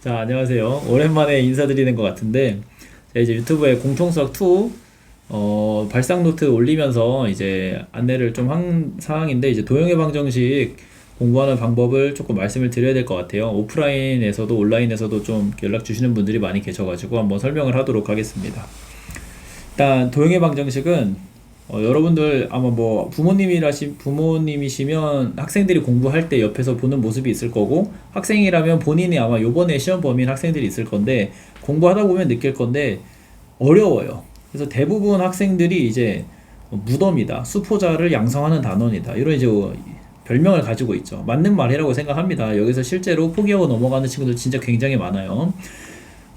자, 안녕하세요. 오랜만에 인사드리는 것 같은데, 제가 이제 유튜브에 공통수학 2, 발상 노트 올리면서 이제 안내를 좀 한 상황인데, 이제 도형의 방정식 공부하는 방법을 조금 말씀을 드려야 될 것 같아요. 오프라인에서도 온라인에서도 좀 연락 주시는 분들이 많이 계셔가지고 한번 설명을 하도록 하겠습니다. 일단 도형의 방정식은 여러분들 아마 뭐 부모님이시면 학생들이 공부할 때 옆에서 보는 모습이 있을 거고, 학생이라면 본인이 아마 요번에 시험 범위인 학생들이 있을 건데, 공부하다 보면 느낄 건데 어려워요. 그래서 대부분 학생들이 이제 무덤이다, 수포자를 양성하는 단원이다, 이런 이제 별명을 가지고 있죠. 맞는 말이라고 생각합니다. 여기서 실제로 포기하고 넘어가는 친구들 진짜 굉장히 많아요.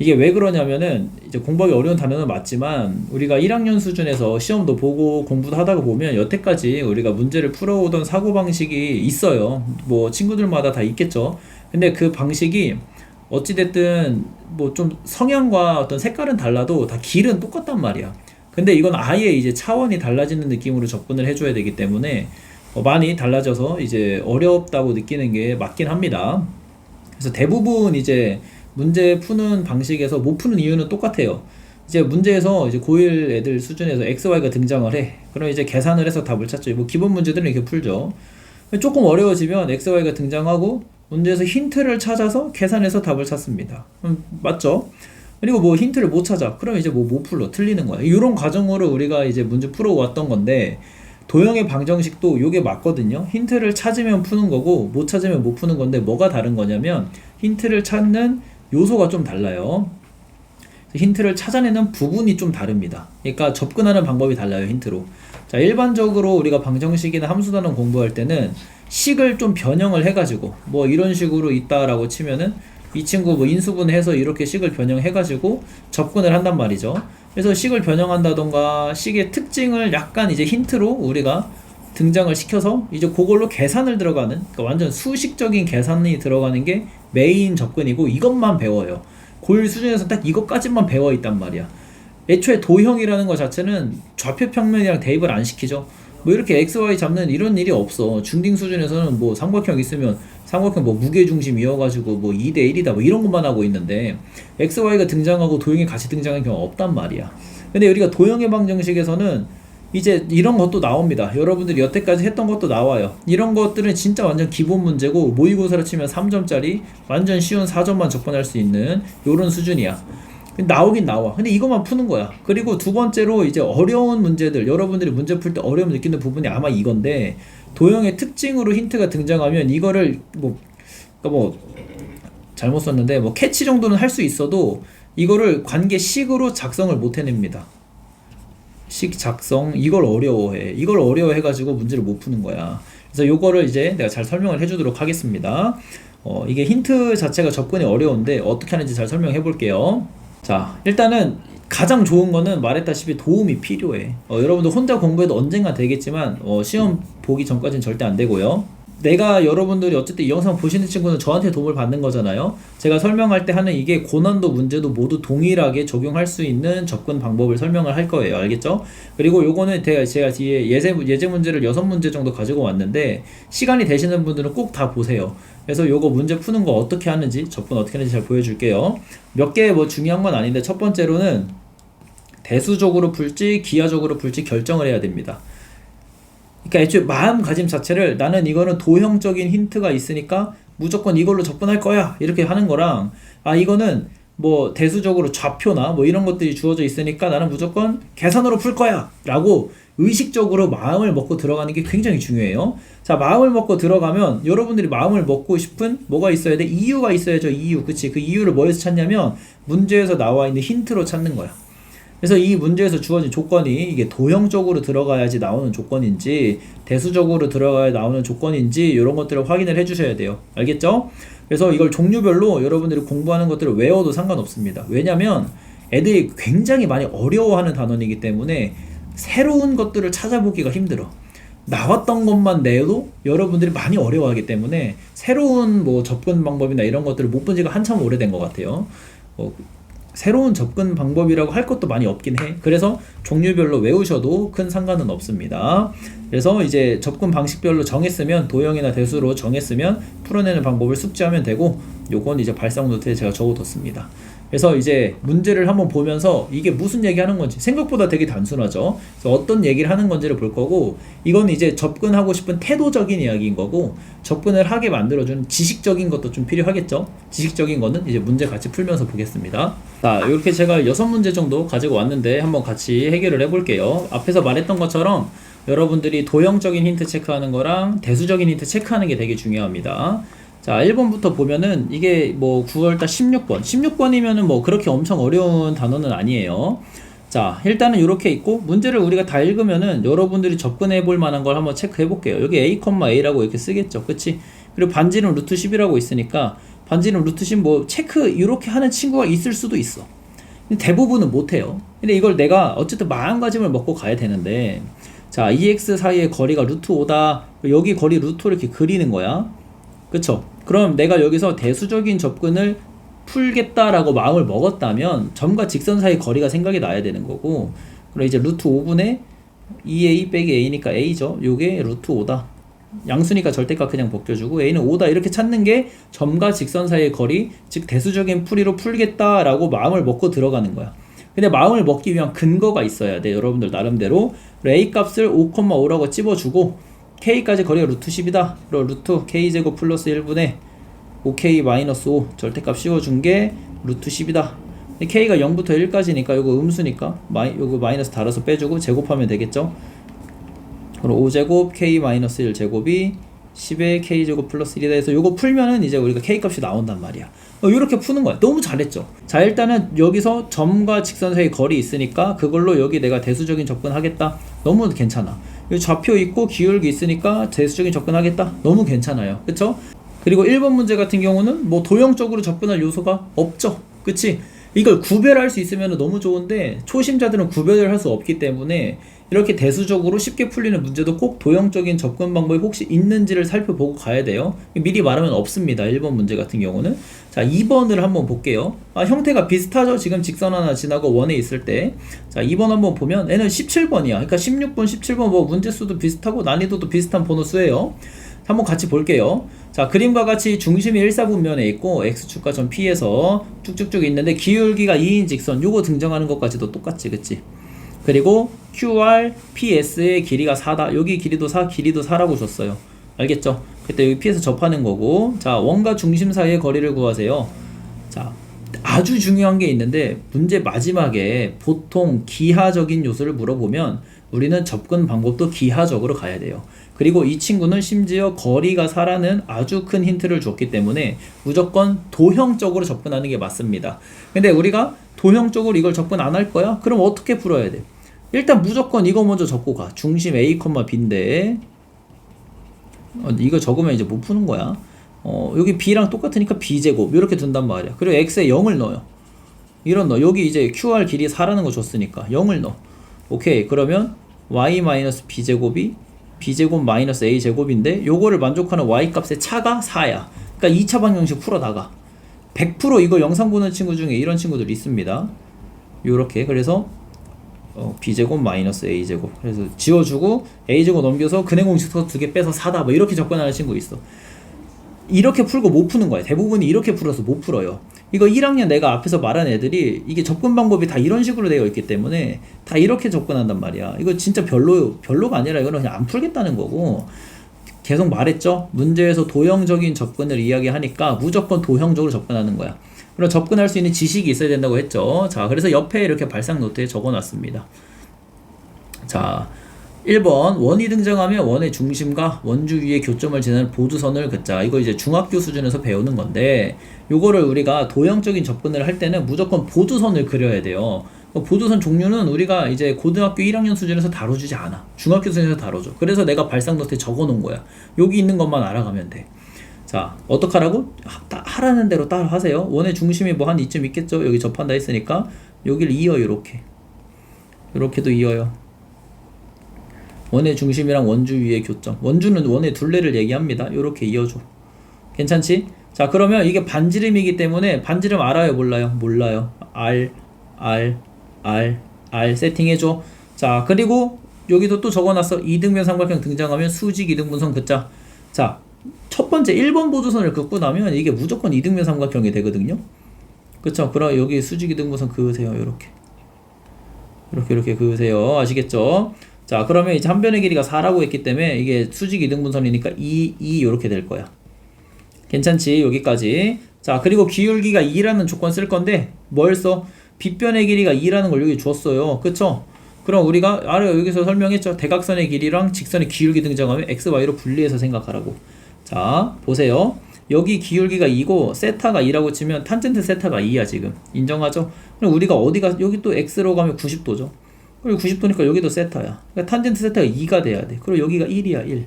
이게 왜 그러냐면은, 이제 공부하기 어려운 단어는 맞지만 우리가 1학년 수준에서 시험도 보고 공부도 하다가 보면 여태까지 우리가 문제를 풀어오던 사고방식이 있어요. 뭐 친구들마다 다 있겠죠. 근데 그 방식이 어찌됐든 뭐 좀 성향과 어떤 색깔은 달라도 다 길은 똑같단 말이야. 근데 이건 아예 이제 차원이 달라지는 느낌으로 접근을 해줘야 되기 때문에 많이 달라져서 이제 어렵다고 느끼는 게 맞긴 합니다. 그래서 대부분 이제 문제 푸는 방식에서 못 푸는 이유는 똑같아요. 이제 문제에서 이제 고1 애들 수준에서 XY가 등장을 해. 그럼 이제 계산을 해서 답을 찾죠. 뭐 기본 문제들은 이렇게 풀죠. 조금 어려워지면 XY가 등장하고 문제에서 힌트를 찾아서 계산해서 답을 찾습니다. 맞죠? 그리고 뭐 힌트를 못 찾아. 그럼 이제 뭐 못 풀러 틀리는 거야. 이런 과정으로 우리가 이제 문제 풀어왔던 건데, 도형의 방정식도 요게 맞거든요. 힌트를 찾으면 푸는 거고 못 찾으면 못 푸는 건데, 뭐가 다른 거냐면 힌트를 찾는 요소가 좀 달라요. 힌트를 찾아내는 부분이 좀 다릅니다. 그러니까 접근하는 방법이 달라요, 힌트로. 자, 일반적으로 우리가 방정식이나 함수단원 공부할 때는 식을 좀 변형을 해가지고 뭐 이런 식으로 있다라고 치면은 이 친구 뭐 인수분해해서 이렇게 식을 변형해가지고 접근을 한단 말이죠. 그래서 식을 변형한다던가 식의 특징을 약간 이제 힌트로 우리가 등장을 시켜서 이제 그걸로 계산을 들어가는, 그러니까 완전 수식적인 계산이 들어가는 게 메인 접근이고, 이것만 배워요. 고1 수준에서 딱 이것까지만 배워 있단 말이야. 애초에 도형이라는 것 자체는 좌표 평면이랑 대입을 안 시키죠. 뭐 이렇게 XY 잡는 이런 일이 없어. 중딩 수준에서는 뭐 삼각형 있으면 삼각형 뭐 무게중심 이어가지고 뭐 2대1이다 뭐 이런 것만 하고 있는데, XY가 등장하고 도형이 같이 등장하는 경우가 없단 말이야. 근데 우리가 도형의 방정식에서는 이제 이런 것도 나옵니다. 여러분들이 여태까지 했던 것도 나와요. 이런 것들은 진짜 완전 기본 문제고, 모의고사로 치면 3점짜리 완전 쉬운 4점만 접근할 수 있는 요런 수준이야. 나오긴 나와. 근데 이것만 푸는 거야. 그리고 두 번째로 이제 어려운 문제들, 여러분들이 문제 풀 때 어려움 느끼는 부분이 아마 이건데, 도형의 특징으로 힌트가 등장하면 이거를 뭐 잘못 썼는데 뭐 캐치 정도는 할 수 있어도 이거를 관계식으로 작성을 못 해냅니다. 식 작성, 이걸 어려워해가지고 문제를 못 푸는 거야. 그래서 요거를 이제 내가 잘 설명을 해주도록 하겠습니다. 이게 힌트 자체가 접근이 어려운데 어떻게 하는지 잘 설명해 볼게요. 자, 일단은 가장 좋은 거는 말했다시피 도움이 필요해. 여러분들 혼자 공부해도 언젠가 되겠지만 시험 보기 전까지는 절대 안 되고요. 내가, 여러분들이 어쨌든 이 영상 보시는 친구는 저한테 도움을 받는 거잖아요. 제가 설명할 때 하는 이게 고난도 문제도 모두 동일하게 적용할 수 있는 접근 방법을 설명을 할 거예요. 알겠죠? 그리고 요거는 제가 뒤에 예제 문제를 6문제 정도 가지고 왔는데, 시간이 되시는 분들은 꼭 다 보세요. 그래서 요거 문제 푸는 거 어떻게 하는지, 접근 어떻게 하는지 잘 보여줄게요. 몇 개 뭐 중요한 건 아닌데, 첫 번째로는 대수적으로 풀지 기하적으로 풀지 결정을 해야 됩니다. 그러니까 애초에 마음가짐 자체를, 나는 이거는 도형적인 힌트가 있으니까 무조건 이걸로 접근할 거야 이렇게 하는 거랑, 이거는 뭐 대수적으로 좌표나 뭐 이런 것들이 주어져 있으니까 나는 무조건 계산으로 풀 거야 라고 의식적으로 마음을 먹고 들어가는 게 굉장히 중요해요. 자, 마음을 먹고 들어가면 여러분들이 마음을 먹고 싶은 뭐가 있어야 돼? 이유가 있어야죠. 이유. 그치? 그 이유를 뭐에서 찾냐면 문제에서 나와 있는 힌트로 찾는 거야. 그래서 이 문제에서 주어진 조건이 이게 도형적으로 들어가야지 나오는 조건인지 대수적으로 들어가야 나오는 조건인지, 이런 것들을 확인을 해주셔야 돼요. 알겠죠? 그래서 이걸 종류별로 여러분들이 공부하는 것들을 외워도 상관없습니다. 왜냐면 애들이 굉장히 많이 어려워하는 단원이기 때문에 새로운 것들을 찾아보기가 힘들어. 나왔던 것만 내도 여러분들이 많이 어려워하기 때문에 새로운 뭐 접근 방법이나 이런 것들을 못 본 지가 한참 오래된 것 같아요. 새로운 접근 방법이라고 할 것도 많이 없긴 해. 그래서 종류별로 외우셔도 큰 상관은 없습니다. 그래서 이제 접근 방식별로 정했으면, 도형이나 대수로 정했으면 풀어내는 방법을 숙지하면 되고, 요건 이제 발상 노트에 제가 적어뒀습니다. 그래서 이제 문제를 한번 보면서 이게 무슨 얘기 하는 건지 생각보다 되게 단순하죠. 그래서 어떤 얘기를 하는 건지를 볼 거고, 이건 이제 접근하고 싶은 태도적인 이야기인 거고, 접근을 하게 만들어주는 지식적인 것도 좀 필요하겠죠. 지식적인 거는 이제 문제 같이 풀면서 보겠습니다. 자, 이렇게 제가 6문제 정도 가지고 왔는데 한번 같이 해결을 해볼게요. 앞에서 말했던 것처럼 여러분들이 도형적인 힌트 체크하는 거랑 대수적인 힌트 체크하는 게 되게 중요합니다. 자, 1번부터 보면은 이게 뭐 9월달 16번 16번이면은 뭐 그렇게 엄청 어려운 단어는 아니에요. 자, 일단은 이렇게 있고, 문제를 우리가 다 읽으면은 여러분들이 접근해 볼 만한 걸 한번 체크해 볼게요. 여기 a,a라고 이렇게 쓰겠죠. 그치? 그리고 반지름 루트 10이라고 있으니까 반지름 루트 10 뭐 체크 이렇게 하는 친구가 있을 수도 있어. 근데 대부분은 못해요. 근데 이걸 내가 어쨌든 마음가짐을 먹고 가야 되는데, 자, 2x 사이의 거리가 루트 5다. 여기 거리 루트 이렇게 그리는 거야. 그쵸? 그럼 내가 여기서 대수적인 접근을 풀겠다라고 마음을 먹었다면 점과 직선 사이 거리가 생각이 나야 되는 거고, 그럼 이제 루트 5분의 2a 빼기 a니까 a죠. 요게 루트 5다. 양수니까 절대값 그냥 벗겨주고 a는 5다 이렇게 찾는 게 점과 직선 사이의 거리, 즉 대수적인 풀이로 풀겠다라고 마음을 먹고 들어가는 거야. 근데 마음을 먹기 위한 근거가 있어야 돼. 여러분들 나름대로 a 값을 5,5라고 찝어주고 k까지 거리가 루트 10이다. 그럼 루트 k제곱 플러스 1분의 5k 마이너스 5 절대값 씌워준 게 루트 10이다. k가 0부터 1까지니까 이거 음수니까 이거 마이너스 달아서 빼주고 제곱하면 되겠죠. 그럼 5제곱 k 마이너스 1 제곱이 10의 k제곱 플러스 1이다 해서 이거 풀면은 이제 우리가 k값이 나온단 말이야. 이렇게 푸는 거야. 너무 잘했죠. 자, 일단은 여기서 점과 직선 사이 거리 있으니까 그걸로 여기 내가 대수적인 접근하겠다. 너무 괜찮아. 여기 좌표 있고 기울기 있으니까 대수적인 접근하겠다. 너무 괜찮아요. 그쵸? 그리고 1번 문제 같은 경우는 뭐 도형적으로 접근할 요소가 없죠. 그치? 이걸 구별할 수 있으면 너무 좋은데 초심자들은 구별을 할 수 없기 때문에 이렇게 대수적으로 쉽게 풀리는 문제도 꼭 도형적인 접근 방법이 혹시 있는지를 살펴보고 가야 돼요. 미리 말하면 없습니다. 1번 문제 같은 경우는. 자, 2번을 한번 볼게요. 형태가 비슷하죠? 지금 직선 하나 지나고 원에 있을 때. 자, 2번 한번 보면 얘는 17번이야. 그러니까 16번, 17번 뭐 문제수도 비슷하고 난이도도 비슷한 번호 수예요. 한번 같이 볼게요. 자, 그림과 같이 중심이 일사분면에 있고 x축과 점 P에서 쭉쭉쭉 있는데 기울기가 2인 직선 요거 등장하는 것까지도 똑같지, 그치? 그리고 QR, PS의 길이가 4다. 여기 길이도 4, 길이도 4라고 줬어요. 알겠죠? 그때 여기 P에서 접하는 거고, 자, 원과 중심 사이의 거리를 구하세요. 자, 아주 중요한 게 있는데 문제 마지막에 보통 기하적인 요소를 물어보면 우리는 접근 방법도 기하적으로 가야 돼요. 그리고 이 친구는 심지어 거리가 4라는 아주 큰 힌트를 줬기 때문에 무조건 도형적으로 접근하는 게 맞습니다. 근데 우리가 도형적으로 이걸 접근 안 할 거야? 그럼 어떻게 풀어야 돼? 일단 무조건 이거 먼저 적고 가. 중심 a, b인데 이거 적으면 이제 못 푸는 거야. 여기 b랑 똑같으니까 b제곱 이렇게 둔단 말이야. 그리고 x에 0을 넣어요. 이런 넣어. 여기 이제 QR 길이 4라는 거 줬으니까 0을 넣어. 오케이. 그러면 y-b제곱이 b제곱 마이너스 a제곱인데 요거를 만족하는 y값의 차가 4야. 그러니까 2차 방정식 풀어나가. 100% 이거 영상 보는 친구 중에 이런 친구들 있습니다. 요렇게. 그래서 b제곱 마이너스 a제곱. 그래서 지워주고 a제곱 넘겨서 근해 공식서 2개 빼서 4다. 뭐 이렇게 접근하는 친구 있어. 이렇게 풀고 못 푸는 거야. 대부분이 이렇게 풀어서 못 풀어요. 이거 1학년 내가 앞에서 말한 애들이 이게 접근 방법이 다 이런 식으로 되어 있기 때문에 다 이렇게 접근한단 말이야. 이거 진짜 별로가 아니라 이거는 그냥 안 풀겠다는 거고, 계속 말했죠. 문제에서 도형적인 접근을 이야기하니까 무조건 도형적으로 접근하는 거야. 그리고 접근할 수 있는 지식이 있어야 된다고 했죠. 자, 그래서 옆에 이렇게 발상 노트에 적어놨습니다. 자, 1번 원이 등장하면 원의 중심과 원주 위에 교점을 지나는 보두선을 긋자. 이거 이제 중학교 수준에서 배우는 건데, 요거를 우리가 도형적인 접근을 할 때는 무조건 보두선을 그려야 돼요. 보두선 종류는 우리가 이제 고등학교 1학년 수준에서 다뤄주지 않아. 중학교 수준에서 다뤄줘. 그래서 내가 발상 노트에 적어놓은 거야. 여기 있는 것만 알아가면 돼. 자, 어떡하라고? 하라는 대로 따라 하세요. 원의 중심이 뭐 한 이쯤 있겠죠? 여기 접한다 했으니까 여기를 이어요. 이렇게도 이어요. 원의 중심이랑 원주 위의 교점. 원주는 원의 둘레를 얘기합니다. 이렇게 이어줘. 괜찮지? 자, 그러면 이게 반지름이기 때문에 반지름 알아요? 몰라요? 몰라요. R 세팅해줘. 자, 그리고 여기도 또 적어놨어. 이등변 삼각형 등장하면 수직 이등분선 긋자. 자, 첫 번째 1번 보조선을 긋고 나면 이게 무조건 이등변 삼각형이 되거든요. 그쵸? 그럼 여기 수직이등분선 그으세요. 이렇게 그으세요. 아시겠죠? 자, 그러면 이제 한 변의 길이가 4라고 했기 때문에 이게 수직이등분선이니까 2 이렇게 될 거야. 괜찮지? 여기까지. 자, 그리고 기울기가 2라는 조건 쓸 건데 뭘 써? 빗변의 길이가 2라는 걸 여기 줬어요. 그쵸? 그럼 우리가 아래 여기서 설명했죠. 대각선의 길이랑 직선의 기울기 등장하면 x, y로 분리해서 생각하라고. 자, 보세요. 여기 기울기가 2고 세타가 2라고 치면 탄젠트 세타가 2야 지금. 인정하죠? 그럼 우리가 어디가 여기 또 x로 가면 90도죠. 그리고 90도니까 여기도 세타야. 그러니까 탄젠트 세타가 2가 돼야 돼. 그리고 여기가 1이야 1.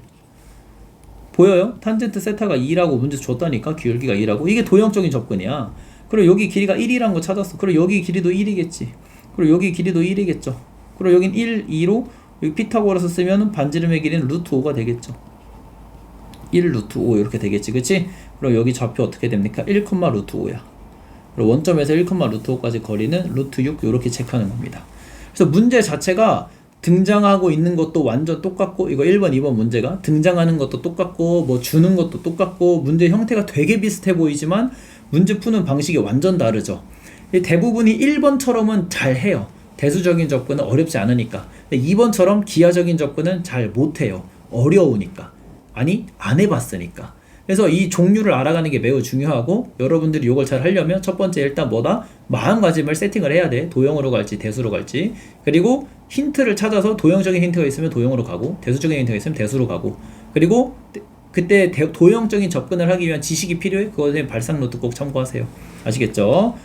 보여요? 탄젠트 세타가 2라고 문제 줬다니까. 기울기가 2라고. 이게 도형적인 접근이야. 그리고 여기 길이가 1이란 거 찾았어. 그리고 여기 길이도 1이겠지. 그리고 여기 길이도 1이겠죠. 그리고 여긴 1, 2로 여기 피타고라스 쓰면 반지름의 길이는 루트 5가 되겠죠. 1 루트 5 이렇게 되겠지. 그치? 그리고 여기 좌표 어떻게 됩니까? 1, 루트 5야. 그리고 원점에서 1, 루트 5까지 거리는 루트 6 이렇게 체크하는 겁니다. 그래서 문제 자체가 등장하고 있는 것도 완전 똑같고, 이거 1번, 2번 문제가 등장하는 것도 똑같고, 뭐 주는 것도 똑같고, 문제 형태가 되게 비슷해 보이지만 문제 푸는 방식이 완전 다르죠. 대부분이 1번처럼은 잘 해요. 대수적인 접근은 어렵지 않으니까. 근데 2번처럼 기하적인 접근은 잘 못해요. 어려우니까. 아니, 안 해봤으니까. 그래서 이 종류를 알아가는 게 매우 중요하고, 여러분들이 이걸 잘 하려면 첫 번째 일단 뭐다? 마음가짐을 세팅을 해야 돼. 도형으로 갈지 대수로 갈지. 그리고 힌트를 찾아서 도형적인 힌트가 있으면 도형으로 가고, 대수적인 힌트가 있으면 대수로 가고, 그리고 그때 도형적인 접근을 하기 위한 지식이 필요해. 그거에 발상 노트 꼭 참고하세요. 아시겠죠?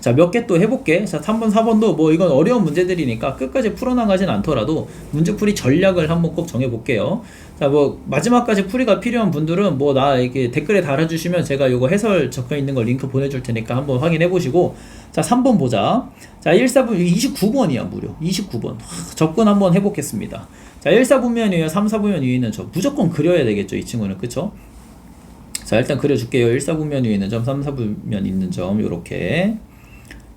자, 몇 개 또 해볼게. 자, 3번, 4번도 뭐 이건 어려운 문제들이니까 끝까지 풀어나가진 않더라도 문제풀이 전략을 한번 꼭 정해볼게요. 자, 뭐 마지막까지 풀이가 필요한 분들은 뭐 나 이렇게 댓글에 달아주시면 제가 요거 해설 적혀있는 거 링크 보내줄 테니까 한번 확인해보시고. 자, 3번 보자. 자, 1사분 29번이야 무려. 29번. 접근 한번 해보겠습니다. 자, 1사분면 위에 3사분면 위에 있는 점 무조건 그려야 되겠죠, 이 친구는. 그쵸? 자, 일단 그려줄게요. 1사분면 위에 있는 점, 3사분면 있는 점 요렇게.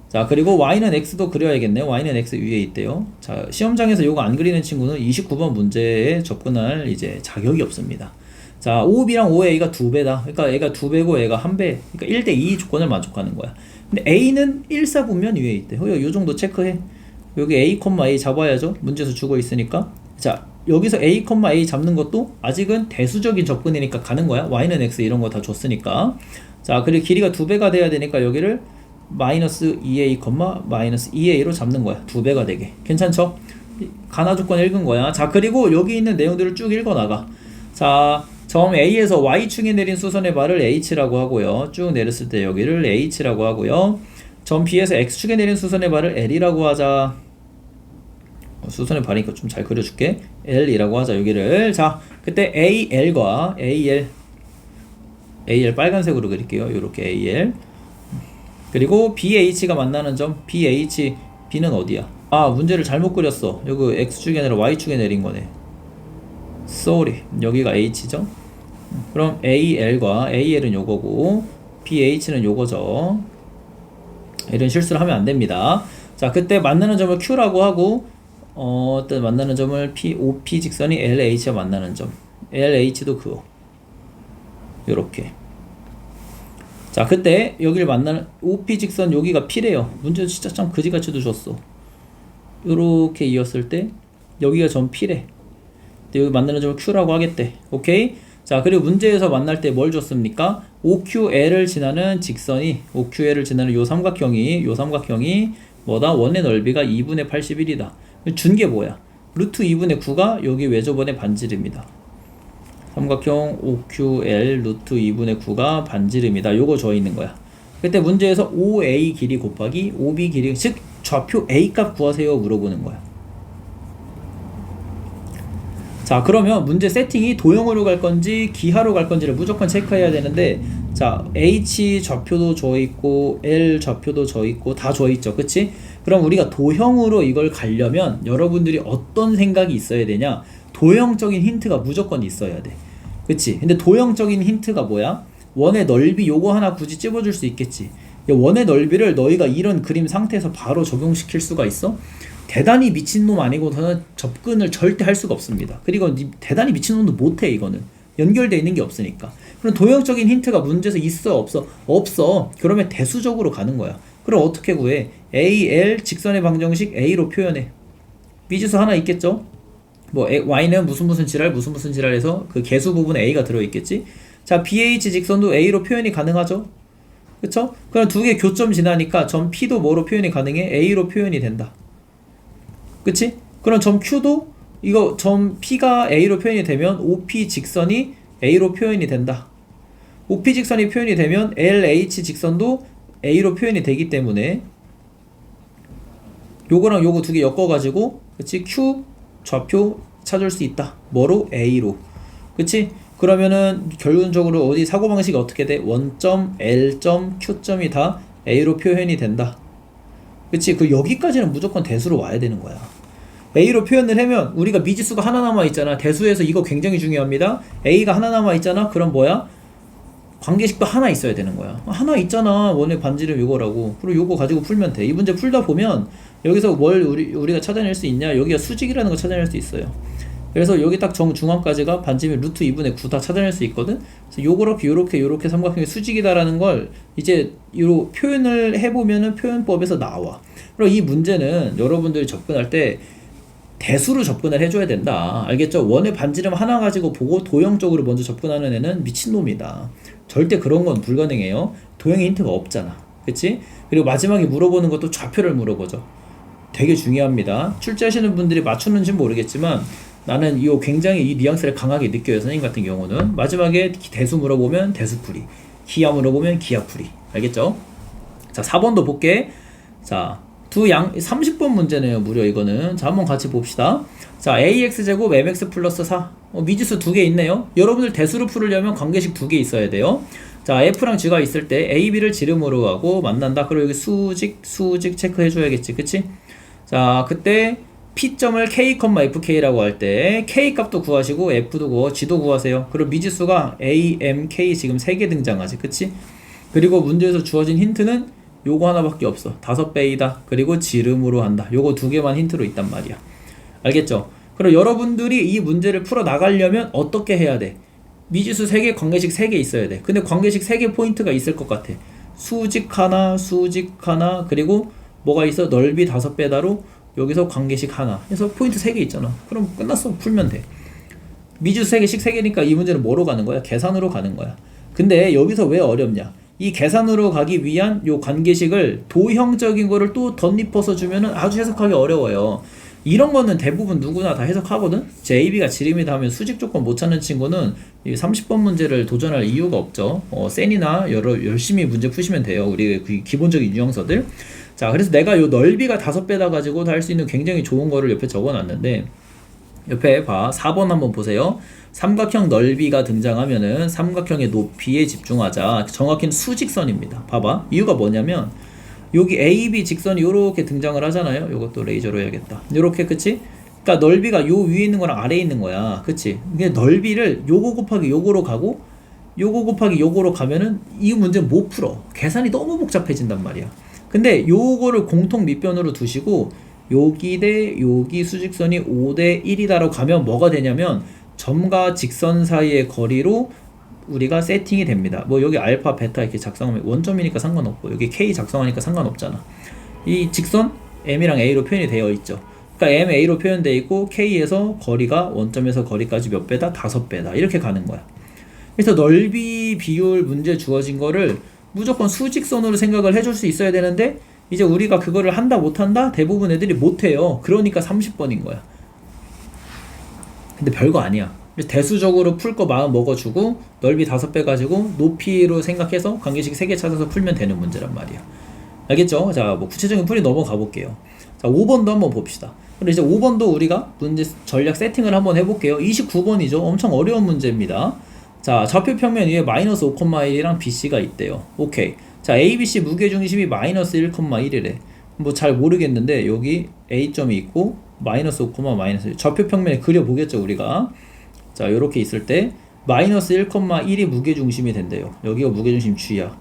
자, 그리고 y는 x도 그려야겠네요. y는 x 위에 있대요. 자, 시험장에서 요거 안 그리는 친구는 29번 문제에 접근할 이제 자격이 없습니다. 자, 5b랑 5a가 2배다. 그러니까 얘가 2배고 얘가 1배. 그러니까 1대2 조건을 만족하는 거야. 근데 a는 1사분면 위에 있대. 요 정도 체크해. 여기 a, a 잡아야죠. 문제에서 주고 있으니까. 자, 여기서 a, a 잡는 것도 아직은 대수적인 접근이니까 가는 거야. y는 x 이런 거 다 줬으니까. 자, 그리고 길이가 2배가 돼야 되니까 여기를 마이너스 2a, 마이너스 2a로 잡는 거야. 2배가 되게. 괜찮죠? 가나 조건 읽은 거야. 자, 그리고 여기 있는 내용들을 쭉 읽어나가. 자, 점 A에서 Y축에 내린 수선의 발을 H라고 하고요. 쭉 내렸을 때 여기를 H라고 하고요. 점 B에서 X축에 내린 수선의 발을 L이라고 하자. 수선의 발이니까 좀 잘 그려줄게. L이라고 하자, 여기를. 자, 그때 AL과 AL 빨간색으로 그릴게요. 요렇게 AL. 그리고 BH가 만나는 점, B는 어디야? 아, 문제를 잘못 그렸어. 여기 X축이 아니라 Y축에 내린 거네. Sorry. 여기가 H죠? 그럼 AL과 AL은 요거고, BH는 요거죠. 이런 실수를 하면 안 됩니다. 자, 그때 만나는 점을 Q라고 하고, 또 만나는 점을 OP 직선이 LH와 만나는 점. LH도 그거. 요렇게. 자, 그때 여기를 만나는 OP 직선 여기가 P래요. 문제 진짜 참 그지같이도 줬어. 요렇게 이었을 때 여기가 점 P래. 근데 여기 만나는 점을 Q라고 하겠대. 오케이? 자, 그리고 문제에서 만날 때 뭘 줬습니까? OQL을 지나는 직선이, OQL을 지나는 요 삼각형이 뭐다? 원의 넓이가 2분의 81이다. 준 게 뭐야? 루트 2분의 9가 여기 외접원의 반지름이다. 삼각형 OQL 루트 2분의 9가 반지름이다. 요거 줘 있는 거야. 그때 문제에서 OA 길이 곱하기 OB 길이, 즉 좌표 A 값 구하세요 물어보는 거야. 자, 그러면 문제 세팅이 도형으로 갈 건지 기하로 갈 건지를 무조건 체크해야 되는데, 자, H 좌표도 줘 있고 L 좌표도 줘 있고 다 줘 있죠. 그치? 그럼 우리가 도형으로 이걸 가려면 여러분들이 어떤 생각이 있어야 되냐? 도형적인 힌트가 무조건 있어야 돼. 그치? 근데 도형적인 힌트가 뭐야? 원의 넓이 요거 하나 굳이 찝어줄 수 있겠지. 원의 넓이를 너희가 이런 그림 상태에서 바로 적용시킬 수가 있어? 대단히 미친놈 아니고서는 접근을 절대 할 수가 없습니다. 그리고 대단히 미친놈도 못해. 이거는 연결되어 있는 게 없으니까. 그럼 도형적인 힌트가 문제에서 있어 없어? 없어. 그러면 대수적으로 가는 거야. 그럼 어떻게 구해? AL 직선의 방정식 A로 표현해. 미지수 하나 있겠죠? 뭐 Y는 무슨 지랄 무슨 지랄해서 그 개수 부분에 A가 들어있겠지? 자, BH 직선도 A로 표현이 가능하죠? 그쵸? 그럼 두 개 교점 지나니까 점 P도 뭐로 표현이 가능해? A로 표현이 된다. 그치? 그럼 점 Q도 이거 점 P가 A로 표현이 되면 OP 직선이 A로 표현이 된다. OP 직선이 표현이 되면 LH 직선도 A로 표현이 되기 때문에 요거랑 요거 두 개 엮어가지고 그치? Q 좌표 찾을 수 있다. 뭐로? A로. 그치? 그러면은 결론적으로 어디 사고방식이 어떻게 돼? 원점, L점, Q점이 다 A로 표현이 된다. 그치? 그 여기까지는 무조건 대수로 와야 되는 거야. A로 표현을 하면 우리가 미지수가 하나 남아있잖아. 대수에서 이거 굉장히 중요합니다. A가 하나 남아있잖아. 그럼 뭐야? 관계식도 하나 있어야 되는 거야. 하나 있잖아. 원의 반지름 이거라고. 그리고 요거 가지고 풀면 돼. 이 문제 풀다 보면 여기서 뭘 우리가 찾아낼 수 있냐? 여기가 수직이라는 거 찾아낼 수 있어요. 그래서 여기 딱 정중앙까지가 반지름이 루트 2분의 9 다 찾아낼 수 있거든. 그래서 요렇게 삼각형의 수직이다라는 걸 이제 요 표현을 해보면은 표현법에서 나와. 그리고 이 문제는 여러분들이 접근할 때 대수로 접근을 해줘야 된다. 알겠죠? 원의 반지름 하나 가지고 보고 도형적으로 먼저 접근하는 애는 미친놈이다. 절대 그런 건 불가능해요. 도형의 힌트가 없잖아. 그치? 그리고 마지막에 물어보는 것도 좌표를 물어보죠. 되게 중요합니다. 출제하시는 분들이 맞추는지 모르겠지만 나는 굉장히 이 뉘앙스를 강하게 느껴요. 선생님 같은 경우는 마지막에 대수 물어보면 대수풀이, 기하 물어보면 기하풀이. 알겠죠? 자, 4번도 볼게. 자, 30번 문제네요. 무려 이거는. 자, 한번 같이 봅시다. 자, AX제곱 MX 플러스 4. 미지수 두 개 있네요. 여러분들 대수를 풀으려면 관계식 두 개 있어야 돼요. 자, F랑 G가 있을 때 A, B를 지름으로 하고 만난다. 그리고 여기 수직 체크해줘야겠지. 그치? 자, 그때 P점을 K, FK라고 할 때 K 값도 구하시고 F도 구하고 G도 구하세요. 그리고 미지수가 A, M, K 지금 3개 등장하지. 그치? 그리고 문제에서 주어진 힌트는 요거 하나밖에 없어. 5배이다. 그리고 지름으로 한다. 요거 두 개만 힌트로 있단 말이야. 알겠죠? 그럼 여러분들이 이 문제를 풀어 나가려면 어떻게 해야 돼? 미지수 3개, 관계식 3개 있어야 돼. 근데 관계식 3개 포인트가 있을 것 같아. 수직 하나, 그리고 뭐가 있어? 넓이 5배다로 여기서 관계식 하나. 그래서 포인트 3개 있잖아. 그럼 끝났어. 풀면 돼. 미지수 3개씩 3개니까 이 문제는 뭐로 가는 거야? 계산으로 가는 거야. 근데 여기서 왜 어렵냐? 이 계산으로 가기 위한 요 관계식을 도형적인 거를 또 덧입어서 주면은 아주 해석하기 어려워요. 이런 거는 대부분 누구나 다 해석하거든? 제 AB가 지름이다 하면 수직 조건 못 찾는 친구는 이 30번 문제를 도전할 이유가 없죠. 센이나 열심히 문제 푸시면 돼요. 우리 그 기본적인 유형서들. 자, 그래서 내가 요 넓이가 5배다 가지고도 할 수 있는 굉장히 좋은 거를 옆에 적어 놨는데, 옆에 봐. 4번 한번 보세요. 삼각형 넓이가 등장하면은 삼각형의 높이에 집중하자. 정확히는 수직선입니다. 봐봐. 이유가 뭐냐면 여기 AB 직선이 요렇게 등장을 하잖아요. 요것도 레이저로 해야겠다. 요렇게. 그치? 그러니까 넓이가 요 위에 있는 거랑 아래에 있는 거야. 그치? 근데 넓이를 요거 곱하기 요거로 가고 요거 곱하기 요거로 가면은 이 문제는 못 풀어. 계산이 너무 복잡해진단 말이야. 근데 요거를 공통 밑변으로 두시고 여기 대 여기 수직선이 5대 1이다라고 가면 뭐가 되냐면 점과 직선 사이의 거리로 우리가 세팅이 됩니다. 뭐 여기 알파, 베타 이렇게 작성하면 원점이니까 상관없고 여기 K 작성하니까 상관없잖아. 이 직선 M이랑 A로 표현이 되어 있죠. 그러니까 M, A로 표현되어 있고 K에서 거리가 원점에서 거리까지 몇 배다? 5배다. 이렇게 가는 거야. 그래서 넓이 비율 문제 주어진 거를 무조건 수직선으로 생각을 해줄 수 있어야 되는데 이제 우리가 그거를 한다 못한다? 대부분 애들이 못해요. 그러니까 30번인 거야. 근데 별거 아니야. 대수적으로 풀 거 마음 먹어주고 넓이 5배 가지고 높이로 생각해서 관계식 3개 찾아서 풀면 되는 문제란 말이야. 알겠죠? 자, 뭐 구체적인 풀이 넘어가 볼게요. 자, 5번도 한번 봅시다. 그럼 이제 5번도 우리가 문제 전략 세팅을 한번 해볼게요. 29번이죠. 엄청 어려운 문제입니다. 자, 좌표 평면 위에 마이너스 5,1이랑 BC가 있대요. 오케이. 자, ABC 무게중심이 마이너스 1,1이래. 뭐 잘 모르겠는데 여기 A점이 있고 마이너스 5, 마이너스 1. 좌표 평면에 그려보겠죠 우리가. 자, 요렇게 있을 때 마이너스 1,1이 무게중심이 된대요. 여기가 무게중심 G야.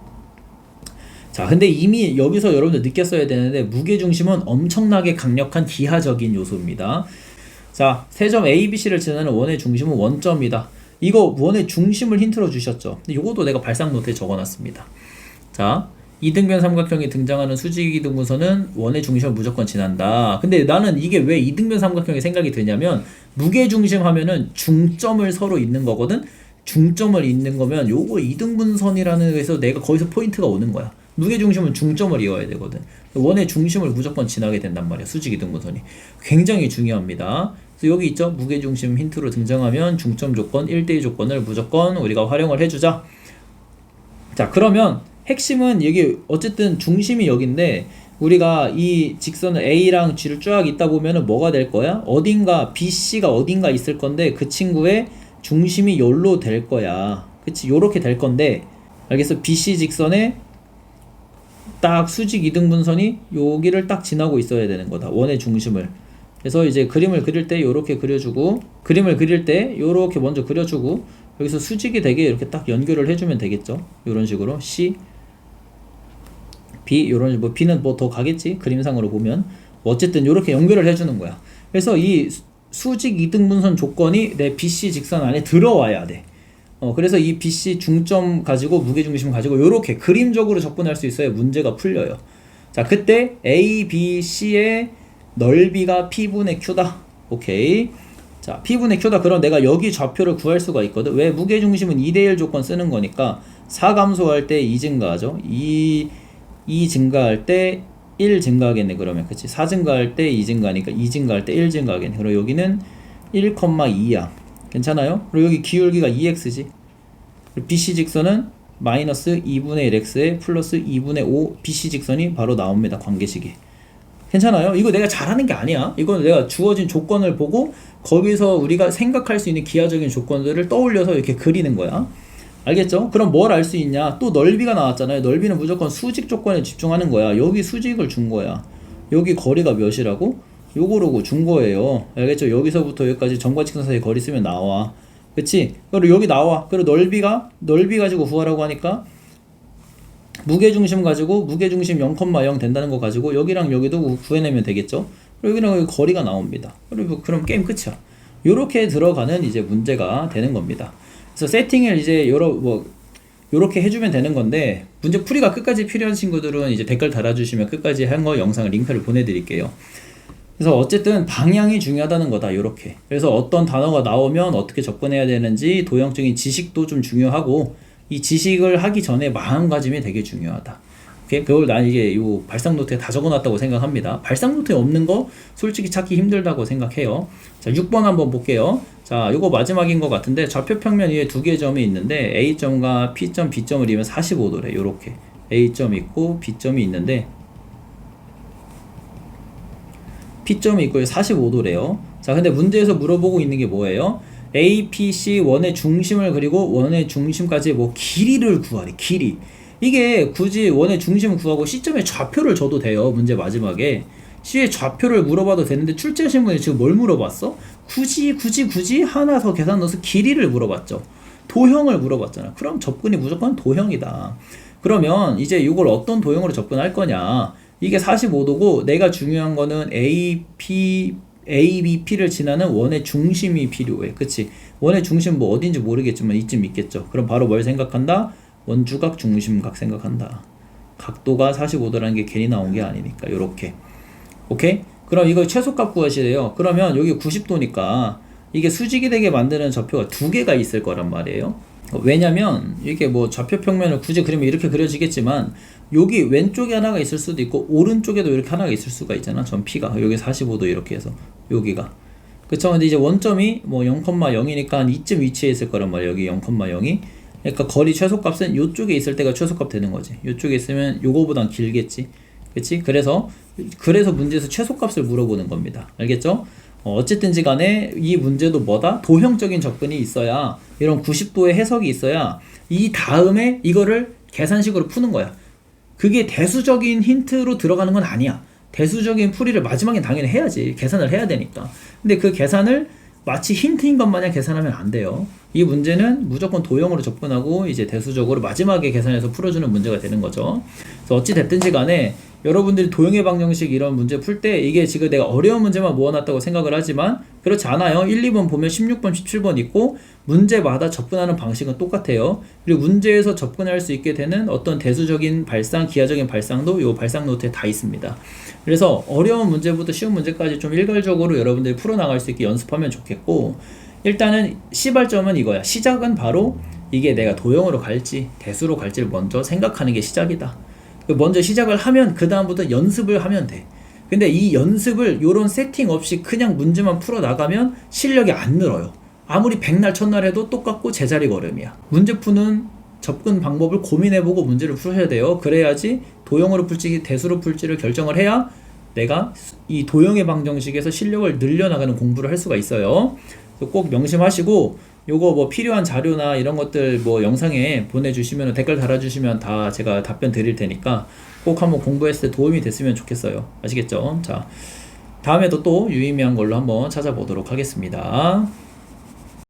자, 근데 이미 여기서 여러분들 느꼈어야 되는데 무게중심은 엄청나게 강력한 기하적인 요소입니다. 자, 세점 A, B, C를 지나는 원의 중심은 원점이다. 이거 원의 중심을 힌트로 주셨죠. 근데 요것도 내가 발상 노트에 적어놨습니다. 자, 이등변 삼각형이 등장하는 수직이등분선은 원의 중심을 무조건 지난다. 근데 나는 이게 왜 이등변 삼각형이 생각이 드냐면 무게중심 하면은 중점을 서로 잇는 거거든. 중점을 잇는 거면 요거 이등분선이라는 거에서 내가 거기서 포인트가 오는 거야. 무게중심은 중점을 이어야 되거든. 원의 중심을 무조건 지나게 된단 말이야. 수직이등분선이 굉장히 중요합니다. 그래서 여기 있죠. 무게중심 힌트로 등장하면 중점 조건 1대2 조건을 무조건 우리가 활용을 해주자. 자, 그러면 핵심은 여기 어쨌든 중심이 여기인데 우리가 이 직선을 A랑 G를 쫙 있다 보면은 뭐가 될 거야? 어딘가 BC가 어딘가 있을 건데 그 친구의 중심이 여기로 될 거야. 그치? 요렇게 될 건데 알겠어? BC 직선에 딱 수직 이등분선이 여기를 딱 지나고 있어야 되는 거다. 원의 중심을. 그래서 이제 그림을 그릴 때 요렇게 그려주고 그림을 그릴 때 요렇게 먼저 그려주고 여기서 수직이 되게 이렇게 딱 연결을 해주면 되겠죠. 요런 식으로 C B 요런 뭐 B는 뭐 더 가겠지 그림상으로 보면 어쨌든 요렇게 연결을 해주는 거야. 그래서 이 수직 이등분선 조건이 내 BC 직선 안에 들어와야 돼. 그래서 이 BC 중점 가지고 무게중심 가지고 요렇게 그림적으로 접근할 수 있어야 문제가 풀려요. 자, 그때 A, B, C의 넓이가 P분의 Q다. 오케이. 자, P분의 Q다. 그럼 내가 여기 좌표를 구할 수가 있거든. 왜? 무게중심은 2대1 조건 쓰는 거니까 4 감소할 때 2 증가하죠. 2 증가할 때 1 증가하겠네. 그러면 그치? 4 증가할 때 2 증가하니까 2 증가할 때 1 증가하겠네. 그리고 여기는 1,2야. 괜찮아요? 그리고 여기 기울기가 2x지. BC 직선은 마이너스 2분의 1x에 플러스 2분의 5 BC 직선이 바로 나옵니다. 관계식이. 괜찮아요? 이거 내가 잘하는 게 아니야. 이건 내가 주어진 조건을 보고 거기서 우리가 생각할 수 있는 기하적인 조건들을 떠올려서 이렇게 그리는 거야. 알겠죠? 그럼 뭘 알 수 있냐? 또 넓이가 나왔잖아요. 넓이는 무조건 수직 조건에 집중하는 거야. 여기 수직을 준 거야. 여기 거리가 몇이라고? 요거로 준 거예요. 알겠죠? 여기서부터 여기까지 점과 직선 사이 거리 쓰면 나와. 그치? 그리고 여기 나와. 그리고 넓이 가지고 구하라고 하니까 무게중심 가지고 무게중심 0,0 된다는 거 가지고 여기랑 여기도 구해내면 되겠죠? 그리고 여기랑 여기 거리가 나옵니다. 그리고 그럼 게임 끝이야. 요렇게 들어가는 이제 문제가 되는 겁니다. 그래서 세팅을 이제 요렇게 해주면 되는 건데 문제 풀이가 끝까지 필요한 친구들은 이제 댓글 달아주시면 끝까지 한 거 영상을 링크를 보내드릴게요. 그래서 어쨌든 방향이 중요하다는 거다. 요렇게. 그래서 어떤 단어가 나오면 어떻게 접근해야 되는지 도형적인 지식도 좀 중요하고 이 지식을 하기 전에 마음가짐이 되게 중요하다. 오케이? 그걸 난 이게 요 발상 노트에 다 적어놨다고 생각합니다. 발상 노트에 없는 거 솔직히 찾기 힘들다고 생각해요. 자, 6번 한번 볼게요. 자, 요거 마지막인 것 같은데 좌표평면 위에 두 개의 점이 있는데 A점과 P점, B점을 이으면 45도래. 요렇게 A점이 있고 B점이 있는데 P점이 있고 45도래요. 자, 근데 문제에서 물어보고 있는 게 뭐예요? A, P, C 원의 중심을 그리고 원의 중심까지 뭐 길이를 구하래. 길이. 이게 굳이 원의 중심을 구하고 C점의 좌표를 줘도 돼요. 문제 마지막에. C의 좌표를 물어봐도 되는데 출제하신 분이 지금 뭘 물어봤어? 굳이 하나 더 계산 넣어서 길이를 물어봤죠. 도형을 물어봤잖아. 그럼 접근이 무조건 도형이다. 그러면 이제 이걸 어떤 도형으로 접근할 거냐? 이게 45도고 내가 중요한 거는 A, B, P를 지나는 원의 중심이 필요해. 그치? 원의 중심 뭐 어딘지 모르겠지만 이쯤 있겠죠. 그럼 바로 뭘 생각한다? 원주각 중심각 생각한다. 각도가 45도라는 게 괜히 나온 게 아니니까 요렇게. 오케이? 그럼 이거 최소값 구하시래요. 그러면 여기 90도니까 이게 수직이 되게 만드는 좌표가 두 개가 있을 거란 말이에요. 왜냐면 이게 뭐 좌표 평면을 굳이 그리면 이렇게 그려지겠지만 여기 왼쪽에 하나가 있을 수도 있고 오른쪽에도 이렇게 하나가 있을 수가 있잖아. 점 P가 여기 45도 이렇게 해서 여기가 그쵸. 근데 이제 원점이 뭐 0,0이니까 한 이쯤 위치해 있을 거란 말이야. 여기 0,0이 그러니까 거리 최소값은 요쪽에 있을 때가 최소값 되는 거지. 요쪽에 있으면 요거보단 길겠지. 그치? 그래서 문제에서 최소값을 물어보는 겁니다. 알겠죠? 어쨌든지 간에 이 문제도 뭐다? 도형적인 접근이 있어야 이런 90도의 해석이 있어야 이 다음에 이거를 계산식으로 푸는 거야. 그게 대수적인 힌트로 들어가는 건 아니야. 대수적인 풀이를 마지막엔 당연히 해야지. 계산을 해야 되니까. 근데 그 계산을 마치 힌트인 것 마냥 계산하면 안 돼요. 이 문제는 무조건 도형으로 접근하고 이제 대수적으로 마지막에 계산해서 풀어주는 문제가 되는 거죠. 그래서 어찌 됐든지 간에 여러분들이 도형의 방정식 이런 문제 풀 때 이게 지금 내가 어려운 문제만 모아놨다고 생각을 하지만 그렇지 않아요. 1, 2번 보면 16번, 17번 있고 문제마다 접근하는 방식은 똑같아요. 그리고 문제에서 접근할 수 있게 되는 어떤 대수적인 발상, 기하적인 발상도 이 발상 노트에 다 있습니다. 그래서 어려운 문제부터 쉬운 문제까지 좀 일괄적으로 여러분들이 풀어나갈 수 있게 연습하면 좋겠고, 일단은 시발점은 이거야. 시작은 바로 이게 내가 도형으로 갈지 대수로 갈지를 먼저 생각하는 게 시작이다. 먼저 시작을 하면 그 다음부터 연습을 하면 돼. 근데 이 연습을 요런 세팅 없이 그냥 문제만 풀어 나가면 실력이 안 늘어요. 아무리 백날 첫날 해도 똑같고 제자리 걸음이야. 문제 푸는 접근 방법을 고민해보고 문제를 푸셔야 돼요. 그래야지 도형으로 풀지 대수로 풀지를 결정을 해야 내가 이 도형의 방정식에서 실력을 늘려나가는 공부를 할 수가 있어요. 꼭 명심하시고, 요거 뭐 필요한 자료나 이런 것들 뭐 영상에 보내주시면, 댓글 달아주시면 다 제가 답변 드릴 테니까 꼭 한번 공부했을 때 도움이 됐으면 좋겠어요. 아시겠죠? 자, 다음에도 또 유의미한 걸로 한번 찾아보도록 하겠습니다.